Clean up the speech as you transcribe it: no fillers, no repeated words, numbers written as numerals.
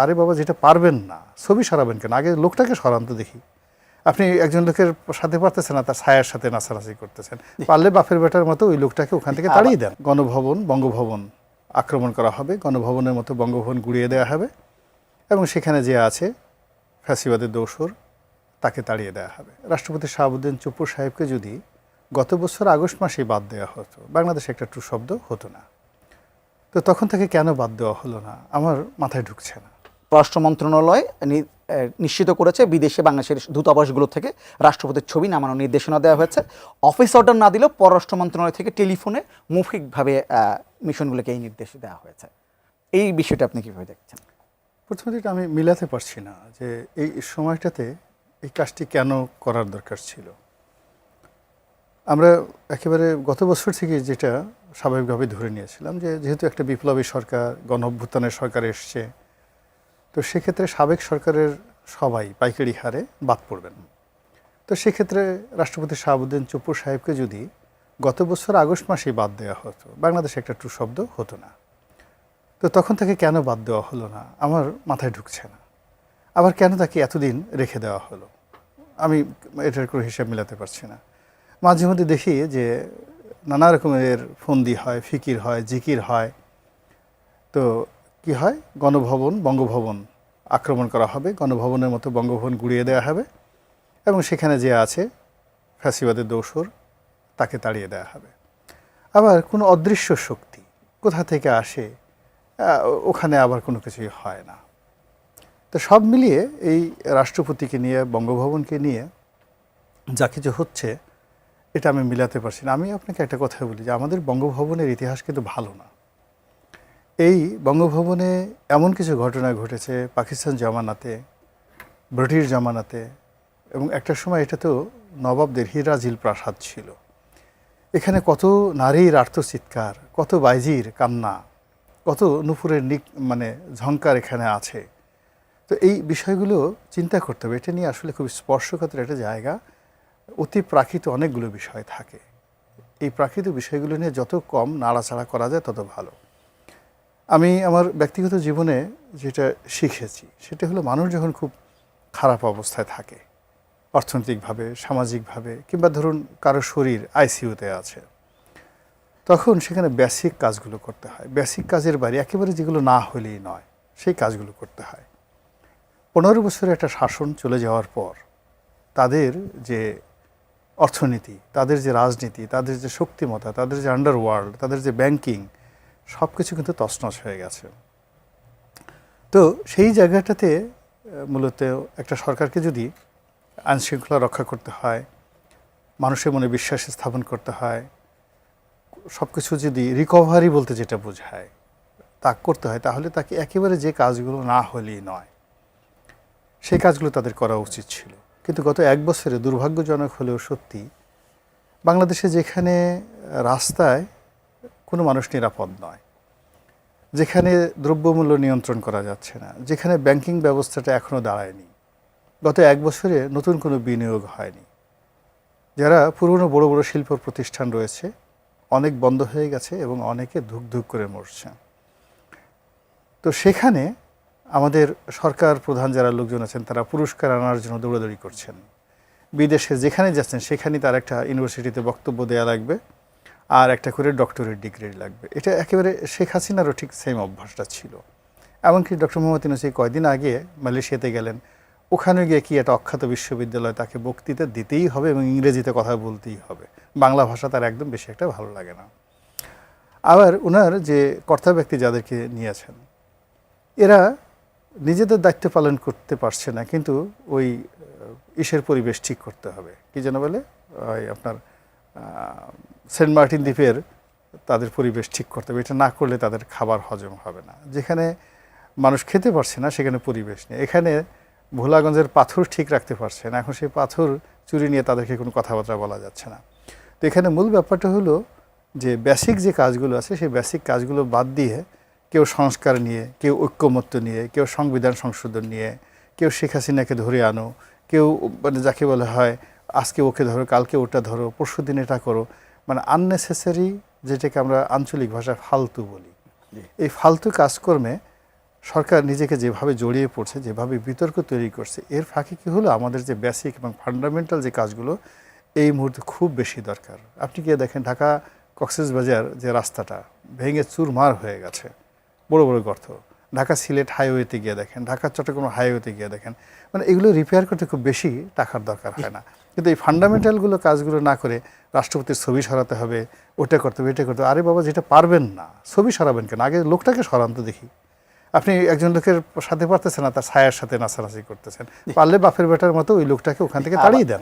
আরে বাবা, যেটা পারবেন না ছবি সরাবেন কেন? আগে লোকটাকে সরান তো দেখি। আপনি একজন লোকের সাথে পারতেছেন না, তার ছায়ার সাথে নাচানাচি করতেছেন। পারলে বাপের বেটার মতো ওই লোকটাকে ওখান থেকে তাড়িয়ে দেন। গণভবন, বঙ্গভবন আক্রমণ করা হবে, গণভবনের মতো বঙ্গভবন গুড়িয়ে দেওয়া হবে এবং সেখানে যে আছে ফ্যাসিবাদের দোসর তাকে তাড়িয়ে দেওয়া হবে। রাষ্ট্রপতি শাহাবুদ্দিন চুপ্পু সাহেবকে যদি গত বছর আগস্ট মাসেই বাদ দেওয়া হতো, বাংলাদেশে একটা টু শব্দ হতো না। তো তখন থেকে কেন বাদ দেওয়া হলো না আমার মাথায় ঢুকছে না। পররাষ্ট্র মন্ত্রণালয় নিশ্চিত করেছে বিদেশে বাংলাদেশের দূতাবাসগুলো থেকে রাষ্ট্রপতির ছবি নামানোর নির্দেশনা দেওয়া হয়েছে। অফিস অর্ডার না দিলেও পররাষ্ট্র মন্ত্রণালয় থেকে টেলিফোনে মৌখিকভাবে মিশনগুলোকে এই নির্দেশ দেওয়া হয়েছে। এই বিষয়টা আপনি কীভাবে দেখছেন? প্রথমত এটা আমি মিলাতে পারছি না যে এই সময়টাতে এই কাজটি কেন করার দরকার ছিল। আমরা একেবারে গত বছর থেকে যেটা স্বাভাবিকভাবে ধরে নিয়েছিলাম যে যেহেতু একটা বিপ্লবী সরকার, গণ অভ্যুত্থানের সরকার এসছে, তো সেক্ষেত্রে সাবেক সরকারের সবাই পাইকারি হারে বাদ পড়বেন। তো সেক্ষেত্রে রাষ্ট্রপতি শাহাবুদ্দিন চুপ্পু সাহেবকে যদি গত বছর আগস্ট মাসেই বাদ দেওয়া হতো, বাংলাদেশে একটা টু শব্দ হতো না। তো তখন থেকে কেন বাদ দেওয়া হলো না আমার মাথায় ঢুকছে না। আবার কেন তাকে এতদিন রেখে দেওয়া হলো আমি এটার কোনো হিসাব মিলাতে পারছি না। মাঝে মধ্যে দেখি যে নানা রকমের ফন্দি হয়, ফিকির হয়, জিকির হয়। তো কি হয়, গণভবন, বঙ্গভবন আক্রমণ করা হবে, গণভবনের মতো বঙ্গভবন গুড়িয়ে দেওয়া হবে এবং সেখানে যে আছে ফ্যাসিবাদের দোসর তাকে তাড়িয়ে দেওয়া হবে। আবার কোনো অদৃশ্য শক্তি কোথা থেকে আসে, ওখানে আবার কোনো কিছুই হয় না। তো সব মিলিয়ে এই রাষ্ট্রপতিকে নিয়ে, বঙ্গভবনকে নিয়ে যা কিছু হচ্ছে এটা আমি মিলাতে পারছি না। আমি আপনাকে একটা কথা বলি যে আমাদের বঙ্গভবনের ইতিহাস কিন্তু ভালো না। এই বঙ্গভবনে এমন কিছু ঘটনা ঘটেছে পাকিস্তান জামানাতে, ব্রিটিশ জামানাতে, এবং একটা সময় এটা তো নবাবদের হিরাজিল প্রাসাদ ছিল। এখানে কত নারীর আর্তচিৎকার, কত বাইজির কান্না, কত নুপুরের মানে ঝংকার এখানে আছে। তো এই বিষয়গুলো চিন্তা করতে হবে। এটা নিয়ে আসলে খুব স্পর্শকাতর একটা জায়গা। অতি প্রাকৃত অনেকগুলো বিষয় থাকে। এই প্রাকৃত বিষয়গুলো নিয়ে যত কম নাড়াচাড়া করা যায় তত ভালো। আমি আমার ব্যক্তিগত জীবনে যেটা শিখেছি সেটা হলো, মানুষ যখন খুব খারাপ অবস্থায় থাকে অর্থনৈতিকভাবে, সামাজিকভাবে, কিংবা ধরুন কারো শরীর আইসিইউতে আছে, তখন সেখানে বেসিক কাজগুলো করতে হয়। বেসিক কাজের বাইরে একেবারে যেগুলো না হলেই নয় সেই কাজগুলো করতে হয়। 15 বছরের একটা শাসন চলে যাওয়ার পর তাদের যে অর্থনীতি, তাদের যে রাজনীতি, তাদের যে শক্তিমত্তা, তাদের যে আন্ডারওয়ার্ল্ড, তাদের যে ব্যাংকিং, সব কিছু কিন্তু তছনছ হয়ে গেছে। তো সেই জায়গাটাতে মূলত একটা সরকারকে যদি আইনশৃঙ্খলা রক্ষা করতে হয়, মানুষের মনে বিশ্বাস স্থাপন করতে হয়, সব কিছু যদি রিকভারি বলতে যেটা বোঝায় তা করতে হয়, তাহলে তাকে একেবারে যে কাজগুলো না হলেই নয় সেই কাজগুলো তাদের করা উচিত ছিল। কিন্তু গত 1 বছরে দুর্ভাগ্যজনক হলেও সত্যি, বাংলাদেশে যেখানে রাস্তায় কোনো মানুষ নিরাপদ নয়, যেখানে দ্রব্যমূল্য নিয়ন্ত্রণ করা যাচ্ছে না, যেখানে ব্যাংকিং ব্যবস্থাটা এখনও দাঁড়ায়নি, গত 1 বছরে নতুন কোনো বিনিয়োগ হয়নি, যারা পুরনো বড় বড় শিল্প প্রতিষ্ঠান রয়েছে অনেক বন্ধ হয়ে গেছে এবং অনেকে ধুক ধুক করে মরছে। তো সেখানে আমাদের সরকার প্রধান যারা লোকজন আছেন তারা পুরস্কার আনার জন্য দৌড়াদৌড়ি করছেন। বিদেশে যেখানে যাচ্ছেন সেখানেই তার একটা ইউনিভার্সিটিতে বক্তব্য দেওয়া লাগবে আর একটা করে ডক্টরেট ডিগ্রি লাগবে। এটা একেবারে শেখ হাসিনারও ঠিক সেম অভ্যাসটা ছিল। এমনকি ডক্টর মোহাম্মদ ইউনূস কয়েকদিন আগে মালয়েশিয়াতে গেলেন, ওখানে গিয়ে কি একটা অখ্যাত বিশ্ববিদ্যালয় তাকে বক্তৃতা দিতেই হবে এবং ইংরেজিতে কথা বলতেই হবে, বাংলা ভাষা তার একদম বেশি একটা ভালো লাগে না। আবার ওনার যে কর্তা ব্যক্তি যাদেরকে নিয়েছেন এরা নিজেদের দায়িত্ব পালন করতে পারছে না, কিন্তু ওই ইসের পরিবেশ ঠিক করতে হবে, কি যেন বলে, ওই আপনার সেন্ট মার্টিন দ্বীপের তাদের পরিবেশ ঠিক করতে হবে। এটা না করলে তাদের খাবার হজম হবে না। যেখানে মানুষ খেতে পারছে না সেখানে পরিবেশ নেই। এখানে ভোলাগঞ্জের পাথর ঠিক রাখতে পারছে না, এখন সেই পাথর চুরি নিয়ে তাদেরকে কোনো কথাবার্তা বলা যাচ্ছে না। তো এখানে মূল ব্যাপারটা হলো যে বেসিক যে কাজগুলো আছে সেই বেসিক কাজগুলো বাদ দিয়ে কেউ সংস্কার নিয়ে, কেউ ঐক্যমত্য নিয়ে, কেউ সংবিধান সংশোধন নিয়ে, কেউ শেখ হাসিনাকে ধরে আনো, কেউ মানে যাকে বলা হয় আজকে ওকে ধরো, কালকে ওটা ধরো, পরশু দিন এটা করো, মানে আননেসেসারি, যেটাকে আমরা আঞ্চলিক ভাষায় ফালতু বলি। এই ফালতু কাজকর্মে সরকার নিজেকে যেভাবে জড়িয়ে পড়ছে, যেভাবে বিতর্ক তৈরি করছে, এর ফাঁকে কী হলো, আমাদের যে বেসিক এবং ফান্ডামেন্টাল যে কাজগুলো এই মুহূর্তে খুব বেশি দরকার। আপনি গিয়ে দেখেন ঢাকা কক্সবাজার যে রাস্তাটা ভেঙে চুরমার হয়ে গেছে, বড় বড় গর্ত। ঢাকা সিলেট হাইওয়েতে গিয়ে দেখেন, ঢাকা চট্টগ্রাম হাইওয়েতে গিয়ে দেখেন, মানে এগুলো রিপেয়ার করতে খুব বেশি টাকার দরকার হয় না। কিন্তু এই ফান্ডামেন্টালগুলো কাজগুলো না করে রাষ্ট্রপতির ছবি সরাতে হবে, ওটা করতে হবে, এটা করতে হবে। আরে বাবা, যেটা পারবেন না ছবি সরাবেন কেন? আগে লোকটাকে সরান তো দেখি। আপনি একজন লোকের সাথে পারতেছেন না, তার ছায়ার সাথে নাচানাচি করতেছেন। পারলে বাপের বেটার মতো ওই লোকটাকে ওখান থেকে তাড়িয়ে দেন।